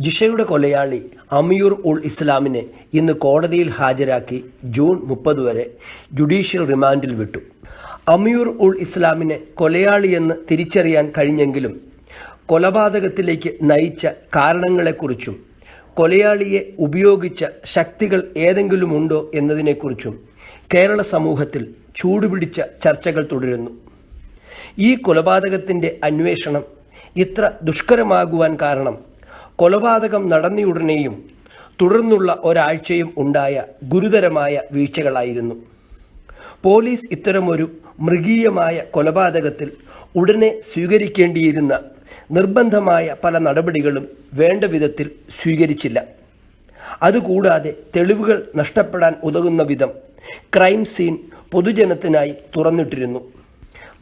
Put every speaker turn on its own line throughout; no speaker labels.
ജിഷയുടെ കൊലയാളി അമിയൂർ ഉൾ ഇസ്ലാമിനെ ഇന്ന് കോടതിയിൽ ഹാജരാക്കി ജൂൺ 30 വരെ ജുഡീഷ്യൽ റിമാൻഡിൽ വിട്ടു. അമിയൂർ ഉൾ ഇസ്ലാമിനെ കൊലയാളിയെന്ന് തിരിച്ചറിയാൻ കഴിഞ്ഞെങ്കിലും കൊലപാതകത്തിലേക്ക് നയിച്ച കാരണങ്ങളെക്കുറിച്ചും കൊലയാളിയെ ഉപയോഗിച്ച ശക്തികൾ ഏതെങ്കിലുമുണ്ടോ എന്നതിനെക്കുറിച്ചും കേരള സമൂഹത്തിൽ ചൂടുപിടിച്ച ചർച്ചകൾ തുടരുന്നു. ഈ കൊലപാതകത്തിൻ്റെ അന്വേഷണം ഇത്ര ദുഷ്കരമാകുവാൻ കാരണം കൊലപാതകം നടന്നയുടനെയും തുടർന്നുള്ള ഒരാഴ്ചയും ഉണ്ടായ ഗുരുതരമായ വീഴ്ചകളായിരുന്നു. പോലീസ് ഇത്തരമൊരു മൃഗീയമായ കൊലപാതകത്തിൽ ഉടനെ സ്വീകരിക്കേണ്ടിയിരുന്ന നിർബന്ധമായ പല നടപടികളും വേണ്ട വിധത്തിൽ സ്വീകരിച്ചില്ല. അതുകൂടാതെ തെളിവുകൾ നഷ്ടപ്പെടാൻ ഉതകുന്ന വിധം ക്രൈം സീൻ പൊതുജനത്തിനായി തുറന്നിട്ടിരുന്നു.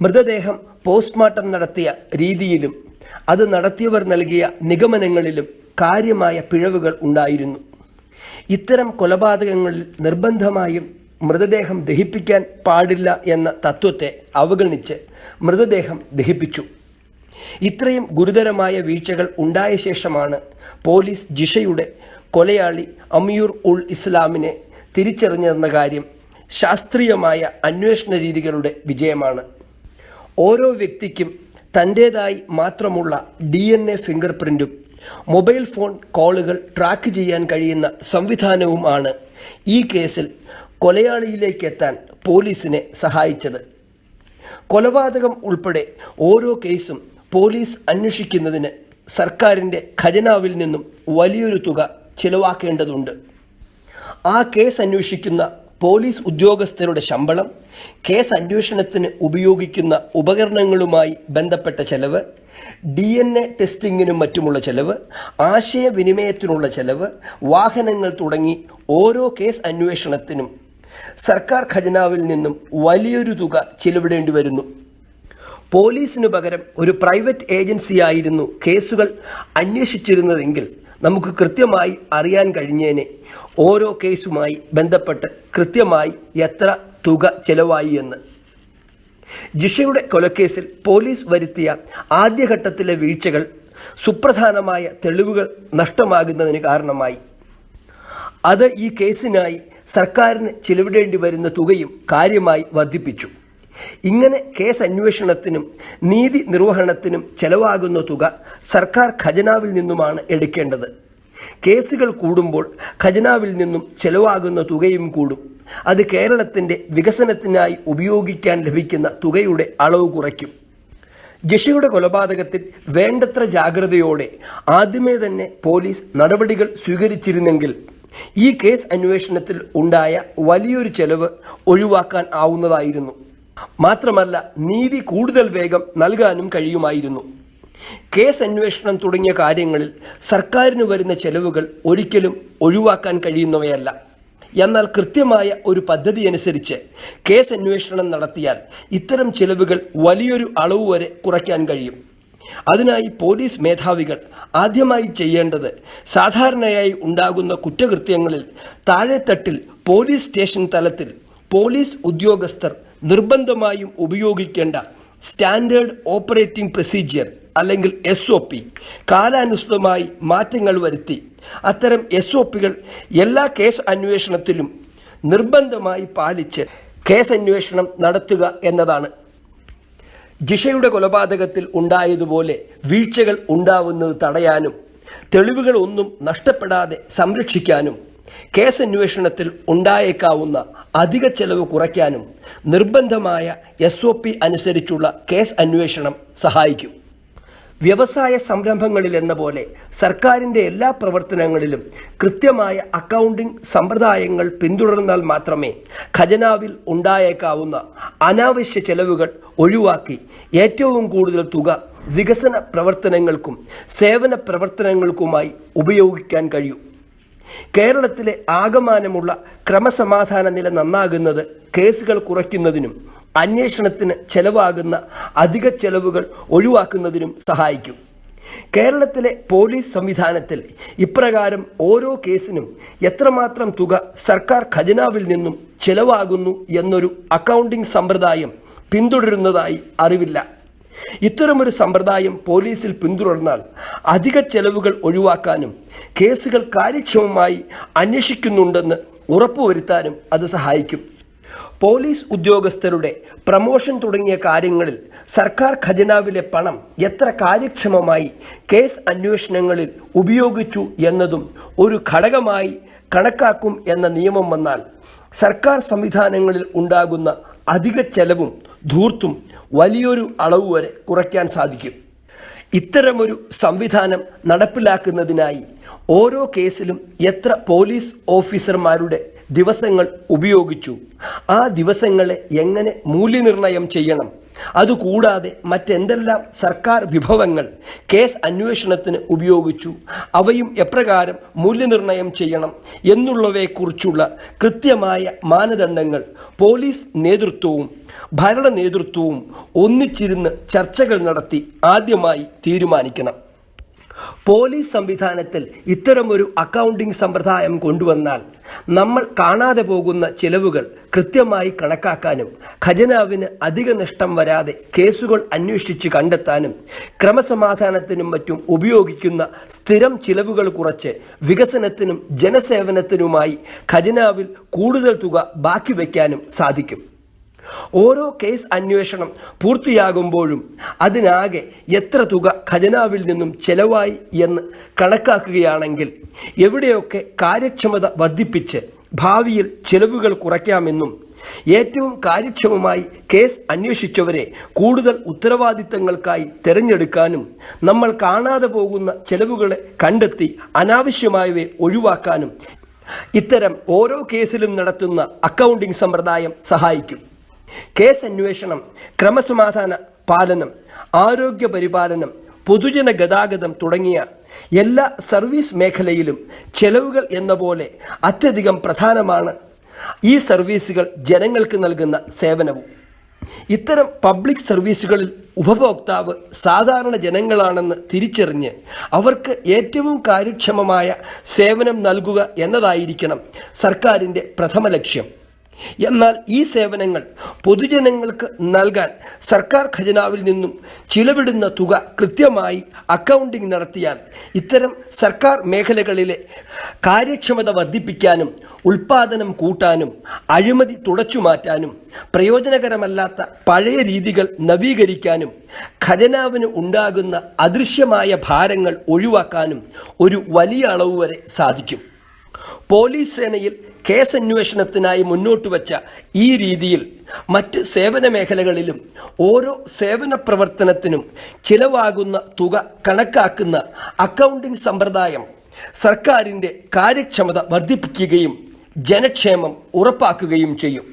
മൃതദേഹം പോസ്റ്റ്മോർട്ടം നടത്തിയ രീതിയിലും അത് നടത്തിയവർ നൽകിയ നിഗമനങ്ങളിലും കാര്യമായ പിഴവുകൾ ഉണ്ടായിരുന്നു. ഇത്തരം കൊലപാതകങ്ങളിൽ നിർബന്ധമായും മൃതദേഹം ദഹിപ്പിക്കാൻ പാടില്ല എന്ന തത്വത്തെ അവഗണിച്ച് മൃതദേഹം ദഹിപ്പിച്ചു. ഇത്രയും ഗുരുതരമായ വീഴ്ചകൾ ഉണ്ടായ ശേഷമാണ് പോലീസ് ജിഷയുടെ കൊലയാളി അമിയൂർ ഉൾ ഇസ്ലാമിനെ തിരിച്ചറിഞ്ഞതെന്ന കാര്യം ശാസ്ത്രീയമായ അന്വേഷണ രീതികളുടെ വിജയമാണ്. ഓരോ വ്യക്തിക്കും തൻ്റേതായി മാത്രമുള്ള DNA ഫിംഗർ പ്രിൻറ്റും മൊബൈൽ ഫോൺ കോളുകൾ ട്രാക്ക് ചെയ്യാൻ കഴിയുന്ന സംവിധാനവുമാണ് ഈ കേസിൽ കൊലയാളിയിലേക്കെത്താൻ പോലീസിനെ സഹായിച്ചത്. കൊലപാതകം ഉൾപ്പെടെ ഓരോ കേസും പോലീസ് അന്വേഷിക്കുന്നതിന് സർക്കാരിൻ്റെ ഖജനാവിൽ നിന്നും വലിയൊരു തുക ചിലവാക്കേണ്ടതുണ്ട്. ആ കേസ് അന്വേഷിക്കുന്ന പോലീസ് ഉദ്യോഗസ്ഥരുടെ ശമ്പളം, കേസ് അന്വേഷണത്തിന് ഉപയോഗിക്കുന്ന ഉപകരണങ്ങളുമായി ബന്ധപ്പെട്ട ചെലവ്, DNA ടെസ്റ്റിങ്ങിനും മറ്റുമുള്ള ചെലവ്, ആശയവിനിമയത്തിനുള്ള ചെലവ്, വാഹനങ്ങൾ തുടങ്ങി ഓരോ കേസ് അന്വേഷണത്തിനും സർക്കാർ ഖജനാവിൽ നിന്നും വലിയൊരു തുക ചിലവിടേണ്ടി വരുന്നു. പോലീസിനു പകരം ഒരു പ്രൈവറ്റ് ഏജൻസിയായിരുന്നു കേസുകൾ അന്വേഷിച്ചിരുന്നതെങ്കിൽ നമുക്ക് കൃത്യമായി അറിയാൻ കഴിഞ്ഞേനെ ഓരോ കേസുമായി ബന്ധപ്പെട്ട് കൃത്യമായി എത്ര തുക ചെലവായി എന്ന്. ജിഷയുടെ കൊലക്കേസിൽ പോലീസ് വരുത്തിയ ആദ്യഘട്ടത്തിലെ വീഴ്ചകൾ സുപ്രധാനമായ തെളിവുകൾ നഷ്ടമാകുന്നതിന് കാരണമായി. അത് ഈ കേസിനായി സർക്കാരിന് ചിലവിടേണ്ടി വരുന്ന തുകയും കാര്യമായി വർദ്ധിപ്പിച്ചു. ഇങ്ങനെ കേസ് അന്വേഷണത്തിനും നീതി നിർവഹണത്തിനും ചെലവാകുന്ന തുക സർക്കാർ ഖജനാവിൽ നിന്നുമാണ് എടുക്കേണ്ടത്. കേസുകൾ കൂടുമ്പോൾ ഖജനാവിൽ നിന്നും ചെലവാകുന്ന തുകയും കൂടും. അത് കേരളത്തിൻ്റെ വികസനത്തിനായി ഉപയോഗിക്കാൻ ലഭിക്കുന്ന തുകയുടെ അളവ് കുറയ്ക്കും. ജിഷയുടെ കൊലപാതകത്തിൽ വേണ്ടത്ര ജാഗ്രതയോടെ ആദ്യമേ തന്നെ പോലീസ് നടപടികൾ സ്വീകരിച്ചിരുന്നെങ്കിൽ ഈ കേസ് അന്വേഷണത്തിൽ ഉണ്ടായ വലിയൊരു ചെലവ് ഒഴിവാക്കാൻ ആവുന്നതായിരുന്നു. മാത്രമല്ല, നീതി കൂടുതൽ വേഗം നൽകാനും കഴിയുമായിരുന്നു. കേസ് അന്വേഷണം തുടങ്ങിയ കാര്യങ്ങളിൽ സർക്കാരിന് വരുന്ന ചെലവുകൾ ഒരിക്കലും ഒഴിവാക്കാൻ കഴിയുന്നവയല്ല. എന്നാൽ കൃത്യമായ ഒരു പദ്ധതി അനുസരിച്ച് കേസ് അന്വേഷണം നടത്തിയാൽ ഇത്തരം ചെലവുകൾ വലിയൊരു അളവ് വരെ കുറയ്ക്കാൻ കഴിയും. അതിനായി പോലീസ് മേധാവികൾ ആദ്യമായി ചെയ്യേണ്ടത് സാധാരണയായി ഉണ്ടാകുന്ന കുറ്റകൃത്യങ്ങളിൽ താഴെത്തട്ടിൽ പോലീസ് സ്റ്റേഷൻ തലത്തിൽ പോലീസ് ഉദ്യോഗസ്ഥർ നിർബന്ധമായും ഉപയോഗിക്കേണ്ട സ്റ്റാൻഡേർഡ് ഓപ്പറേറ്റിംഗ് പ്രൊസീജിയർ അല്ലെങ്കിൽ SOP കാലാനുസൃതമായി മാറ്റങ്ങൾ വരുത്തി അത്തരം SOPകൾ എല്ലാ കേസ് അന്വേഷണത്തിലും നിർബന്ധമായി പാലിച്ച് കേസ് അന്വേഷണം നടത്തുക എന്നതാണ്. ജിഷയുടെ കൊലപാതകത്തിൽ ഉണ്ടായതുപോലെ വീഴ്ചകൾ ഉണ്ടാവുന്നത് തടയാനും തെളിവുകൾ ഒന്നും നഷ്ടപ്പെടാതെ സംരക്ഷിക്കാനും കേസ് അന്വേഷണത്തിൽ ഉണ്ടായേക്കാവുന്ന അധിക ചെലവ് കുറയ്ക്കാനും നിർബന്ധമായ SOP അനുസരിച്ചുള്ള കേസ് അന്വേഷണം സഹായിക്കും. വ്യവസായ സംരംഭങ്ങളിൽ എന്ന പോലെ സർക്കാരിൻ്റെ എല്ലാ പ്രവർത്തനങ്ങളിലും കൃത്യമായ അക്കൗണ്ടിംഗ് സമ്പ്രദായങ്ങൾ പിന്തുടർന്നാൽ മാത്രമേ ഖജനാവിൽ ഉണ്ടായേക്കാവുന്ന അനാവശ്യ ചെലവുകൾ ഒഴിവാക്കി ഏറ്റവും കൂടുതൽ തുക വികസന പ്രവർത്തനങ്ങൾക്കും സേവന പ്രവർത്തനങ്ങൾക്കുമായി ഉപയോഗിക്കാൻ കഴിയൂ. കേരളത്തിലെ ആകമാനമുള്ള ക്രമസമാധാന നില നന്നാകുന്നത് കേസുകൾ കുറയ്ക്കുന്നതിനും അന്വേഷണത്തിന് ചെലവാകുന്ന അധിക ചെലവുകൾ ഒഴിവാക്കുന്നതിനും സഹായിക്കും. കേരളത്തിലെ പോലീസ് സംവിധാനത്തിൽ ഇപ്രകാരം ഓരോ കേസിനും എത്രമാത്രം തുക സർക്കാർ ഖജനാവിൽ നിന്നും ചെലവാകുന്നു എന്നൊരു അക്കൗണ്ടിംഗ് സമ്പ്രദായം പിന്തുടരുന്നതായി അറിവില്ല. ഇത്തരമൊരു സമ്പ്രദായം പോലീസിൽ പിന്തുടർന്നാൽ അധിക ചെലവുകൾ ഒഴിവാക്കാനും കേസുകൾ കാര്യക്ഷമമായി അന്വേഷിക്കുന്നുണ്ടെന്ന് ഉറപ്പുവരുത്താനും അത് സഹായിക്കും. പോലീസ് ഉദ്യോഗസ്ഥരുടെ പ്രമോഷൻ തുടങ്ങിയ കാര്യങ്ങളിൽ സർക്കാർ ഖജനാവിലെ പണം എത്ര കാര്യക്ഷമമായി കേസ് അന്വേഷണങ്ങളിൽ ഉപയോഗിച്ചു എന്നതും ഒരു ഘടകമായി കണക്കാക്കും എന്ന നിയമം വന്നാൽ സർക്കാർ സംവിധാനങ്ങളിൽ ഉണ്ടാകുന്ന അധിക ചെലവും ധൂർത്തും വലിയൊരു അളവ് വരെ കുറയ്ക്കാൻ സാധിക്കും. ഇത്തരമൊരു സംവിധാനം നടപ്പിലാക്കുന്നതിനായി ഓരോ കേസിലും എത്ര പോലീസ് ഓഫീസർമാരുടെ ദിവസങ്ങൾ ഉപയോഗിച്ചു, ആ ദിവസങ്ങളെ എങ്ങനെ മൂല്യനിർണ്ണയം ചെയ്യണം, അതുകൂടാതെ മറ്റെന്തെല്ലാം സർക്കാർ വിഭവങ്ങൾ കേസ് അന്വേഷണത്തിന് ഉപയോഗിച്ചു, അവയും എപ്രകാരം മൂല്യനിർണ്ണയം ചെയ്യണം എന്നുള്ളവയെക്കുറിച്ചുള്ള കൃത്യമായ മാനദണ്ഡങ്ങൾ പോലീസ് നേതൃത്വവും ഭരണ നേതൃത്വവും ഒന്നിച്ചിരുന്ന് ചർച്ചകൾ നടത്തി ആദ്യമായി തീരുമാനിക്കണം. പോലീസ് സംവിധാനത്തിൽ ഇത്തരമൊരു അക്കൗണ്ടിംഗ് സമ്പ്രദായം കൊണ്ടുവന്നാൽ നമ്മൾ കാണാതെ പോകുന്ന ചിലവുകൾ കൃത്യമായി കണക്കാക്കാനും ഖജനാവിന് അധിക നഷ്ടം വരാതെ കേസുകൾ അന്വേഷിച്ച് കണ്ടെത്താനും ക്രമസമാധാനത്തിനും മറ്റും ഉപയോഗിക്കുന്ന സ്ഥിരം ചിലവുകൾ കുറച്ച് വികസനത്തിനും ജനസേവനത്തിനുമായി ഖജനാവിൽ കൂടുതൽ തുക ബാക്കി വയ്ക്കാനും സാധിക്കും. ഓരോ കേസ് അന്വേഷണം പൂർത്തിയാകുമ്പോഴും അതിനാകെ എത്ര തുക ഖജനാവിൽ നിന്നും ചെലവായി എന്ന് കണക്കാക്കുകയാണെങ്കിൽ എവിടെയൊക്കെ കാര്യക്ഷമത വർദ്ധിപ്പിച്ച് ഭാവിയിൽ ചെലവുകൾ കുറയ്ക്കാമെന്നും ഏറ്റവും കാര്യക്ഷമമായി കേസ് അന്വേഷിച്ചവരെ കൂടുതൽ ഉത്തരവാദിത്തങ്ങൾക്കായി തിരഞ്ഞെടുക്കാനും നമ്മൾ കാണാതെ പോകുന്ന ചെലവുകളെ കണ്ടെത്തി അനാവശ്യമായവയെ ഒഴിവാക്കാനും ഇത്തരം ഓരോ കേസിലും നടത്തുന്ന അക്കൗണ്ടിംഗ് സമ്പ്രദായം സഹായിക്കും. കേസ് അന്വേഷണം, ക്രമസമാധാന പാലനം, ആരോഗ്യ പരിപാലനം, പൊതുജന ഗതാഗതം തുടങ്ങിയ എല്ലാ സർവീസ് മേഖലയിലും ചെലവുകൾ എന്ന പോലെ അത്യധികം പ്രധാനമാണ് ഈ സർവീസുകൾ ജനങ്ങൾക്ക് നൽകുന്ന സേവനവും. ഇത്തരം പബ്ലിക് സർവീസുകളിൽ ഉപഭോക്താവ് സാധാരണ ജനങ്ങളാണെന്ന് തിരിച്ചറിഞ്ഞ് അവർക്ക് ഏറ്റവും കാര്യക്ഷമമായ സേവനം നൽകുക എന്നതായിരിക്കണം സർക്കാരിൻ്റെ പ്രഥമ ലക്ഷ്യം. എന്നാൽ ഈ സേവനങ്ങൾ പൊതുജനങ്ങൾക്ക് നൽകാൻ സർക്കാർ ഖജനാവിൽ നിന്നും ചിലവിടുന്ന തുക കൃത്യമായി അക്കൗണ്ടിംഗ് നടത്തിയാൽ ഇത്തരം സർക്കാർ മേഖലകളിലെ കാര്യക്ഷമത വർദ്ധിപ്പിക്കാനും ഉൽപാദനം കൂട്ടാനും അഴിമതി തുടച്ചുമാറ്റാനും പ്രയോജനകരമല്ലാത്ത പഴയ രീതികൾ നവീകരിക്കാനും ഖജനാവിന് ഉണ്ടാകുന്ന അദൃശ്യമായ ഭാരങ്ങൾ ഒഴിവാക്കാനും ഒരു വലിയ അളവ് വരെ സാധിക്കും. പോലീസ് സേനയിൽ കേസന്വേഷണത്തിനായി മുന്നോട്ട് വച്ച ഈ രീതിയിൽ മറ്റ് സേവന മേഖലകളിലും ഓരോ സേവന പ്രവർത്തനത്തിനും ചിലവാകുന്ന തുക കണക്കാക്കുന്ന അക്കൗണ്ടിംഗ് സമ്പ്രദായം സർക്കാരിൻ്റെ കാര്യക്ഷമത വർദ്ധിപ്പിക്കുകയും ജനക്ഷേമം ഉറപ്പാക്കുകയും ചെയ്യും.